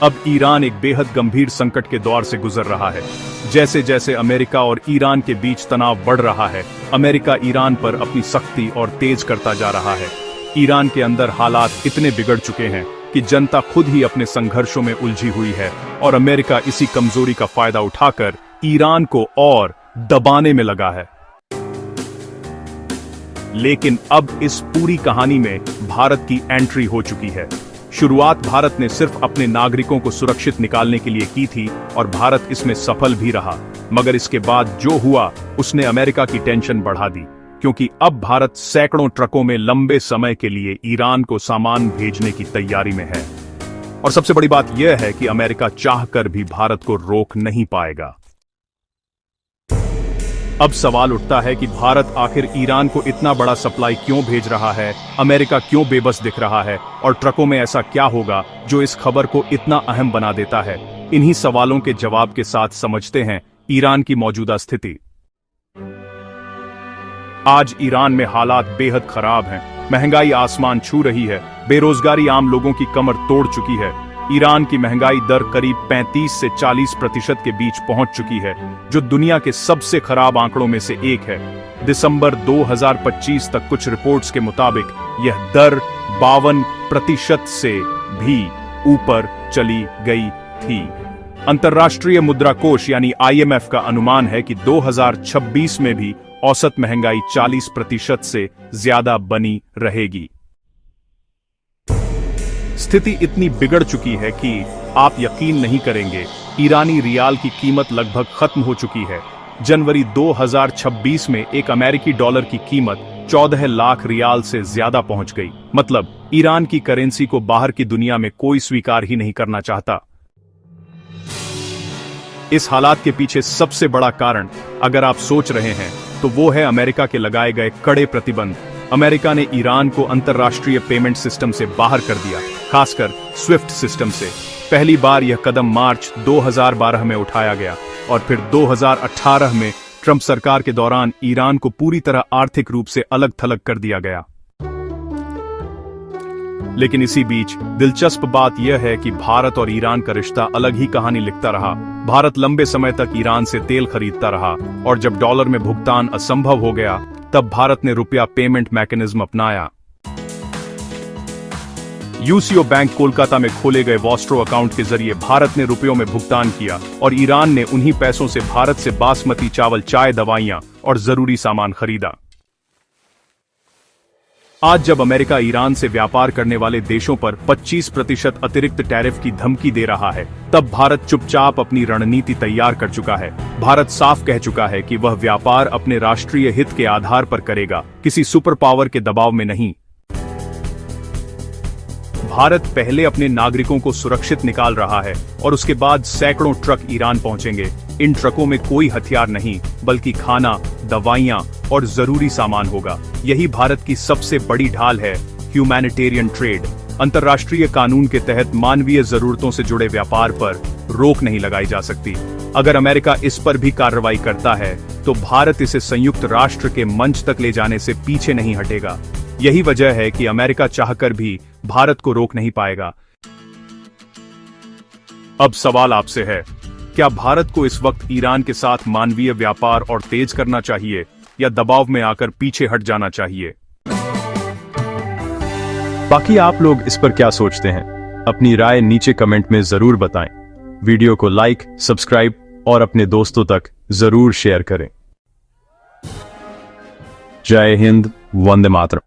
अब ईरान एक बेहद गंभीर संकट के दौर से गुजर रहा है। जैसे जैसे अमेरिका और ईरान के बीच तनाव बढ़ रहा है, अमेरिका ईरान पर अपनी सख्ती और तेज करता जा रहा है। ईरान के अंदर हालात इतने बिगड़ चुके हैं कि जनता खुद ही अपने संघर्षों में उलझी हुई है और अमेरिका इसी कमजोरी का फायदा उठाकर ईरान को और दबाने में लगा है। लेकिन अब इस पूरी कहानी में भारत की एंट्री हो चुकी है। शुरुआत भारत ने सिर्फ अपने नागरिकों को सुरक्षित निकालने के लिए की थी और भारत इसमें सफल भी रहा, मगर इसके बाद जो हुआ उसने अमेरिका की टेंशन बढ़ा दी, क्योंकि अब भारत सैकड़ों ट्रकों में लंबे समय के लिए ईरान को सामान भेजने की तैयारी में है। और सबसे बड़ी बात यह है कि अमेरिका चाहकर भी भारत को रोक नहीं पाएगा। अब सवाल उठता है कि भारत आखिर ईरान को इतना बड़ा सप्लाई क्यों भेज रहा है, अमेरिका क्यों बेबस दिख रहा है और ट्रकों में ऐसा क्या होगा जो इस खबर को इतना अहम बना देता है। इन्हीं सवालों के जवाब के साथ समझते हैं ईरान की मौजूदा स्थिति। आज ईरान में हालात बेहद खराब हैं। महंगाई आसमान छू रही है, बेरोजगारी आम लोगों की कमर तोड़ चुकी है। ईरान की महंगाई दर करीब 35 से 40% के बीच पहुंच चुकी है, जो दुनिया के सबसे खराब आंकड़ों में से एक है। दिसंबर 2025 तक कुछ रिपोर्ट्स के मुताबिक यह दर 52% से भी ऊपर चली गई थी। अंतर्राष्ट्रीय मुद्रा कोष यानी IMF का अनुमान है कि 2026 में भी औसत महंगाई 40% से ज्यादा बनी रहेगी। स्थिति इतनी बिगड़ चुकी है कि आप यकीन नहीं करेंगे, ईरानी रियाल की कीमत लगभग खत्म हो चुकी है। जनवरी 2026 में एक अमेरिकी डॉलर की कीमत 14 लाख रियाल से ज्यादा पहुंच गई। मतलब ईरान की करेंसी को बाहर की दुनिया में कोई स्वीकार ही नहीं करना चाहता। इस हालात के पीछे सबसे बड़ा कारण, अगर आप सोच रहे हैं, तो वो है अमेरिका के लगाए गए कड़े प्रतिबंध। अमेरिका ने ईरान को अंतर्राष्ट्रीय पेमेंट सिस्टम से बाहर कर दिया, खासकर स्विफ्ट सिस्टम से। पहली बार यह कदम मार्च 2012 में उठाया गया और फिर 2018 में ट्रंप सरकार के दौरान ईरान को पूरी तरह आर्थिक रूप से अलग थलग कर दिया गया। लेकिन इसी बीच दिलचस्प बात यह है कि भारत और ईरान का रिश्ता अलग ही कहानी लिखता रहा। भारत लंबे समय तक ईरान से तेल खरीदता रहा और जब डॉलर में भुगतान असंभव हो गया, तब भारत ने रुपया पेमेंट मैकेनिज्म अपनाया। यूसीओ बैंक कोलकाता में खोले गए वॉस्ट्रो अकाउंट के जरिए भारत ने रुपयों में भुगतान किया और ईरान ने उन्हीं पैसों से भारत से बासमती चावल, चाय, दवाइयां और जरूरी सामान खरीदा। आज जब अमेरिका ईरान से व्यापार करने वाले देशों पर 25% अतिरिक्त टैरिफ की धमकी दे रहा है, तब भारत चुपचाप अपनी रणनीति तैयार कर चुका है। भारत साफ कह चुका है कि वह व्यापार अपने राष्ट्रीय हित के आधार पर करेगा, किसी सुपर पावर के दबाव में नहीं। भारत पहले अपने नागरिकों को सुरक्षित निकाल रहा है और उसके बाद सैकड़ों ट्रक ईरान पहुंचेंगे। इन ट्रकों में कोई हथियार नहीं, बल्कि खाना, दवाइयां और जरूरी सामान होगा। यही भारत की सबसे बड़ी ढाल है, ह्यूमैनिटेरियन ट्रेड। अंतर्राष्ट्रीय कानून के तहत मानवीय जरूरतों से जुड़े व्यापार पर रोक नहीं लगाई जा सकती। अगर अमेरिका इस पर भी कार्रवाई करता है, तो भारत इसे संयुक्त राष्ट्र के मंच तक ले जाने से पीछे नहीं हटेगा। यही वजह है कि अमेरिका चाहकर भी भारत को रोक नहीं पाएगा। अब सवाल आपसे है, क्या भारत को इस वक्त ईरान के साथ मानवीय व्यापार और तेज करना चाहिए या दबाव में आकर पीछे हट जाना चाहिए? बाकी आप लोग इस पर क्या सोचते हैं? अपनी राय नीचे कमेंट में जरूर बताएं। वीडियो को लाइक, सब्सक्राइब और अपने दोस्तों तक जरूर शेयर करें। जय हिंद, वंदे मातरम।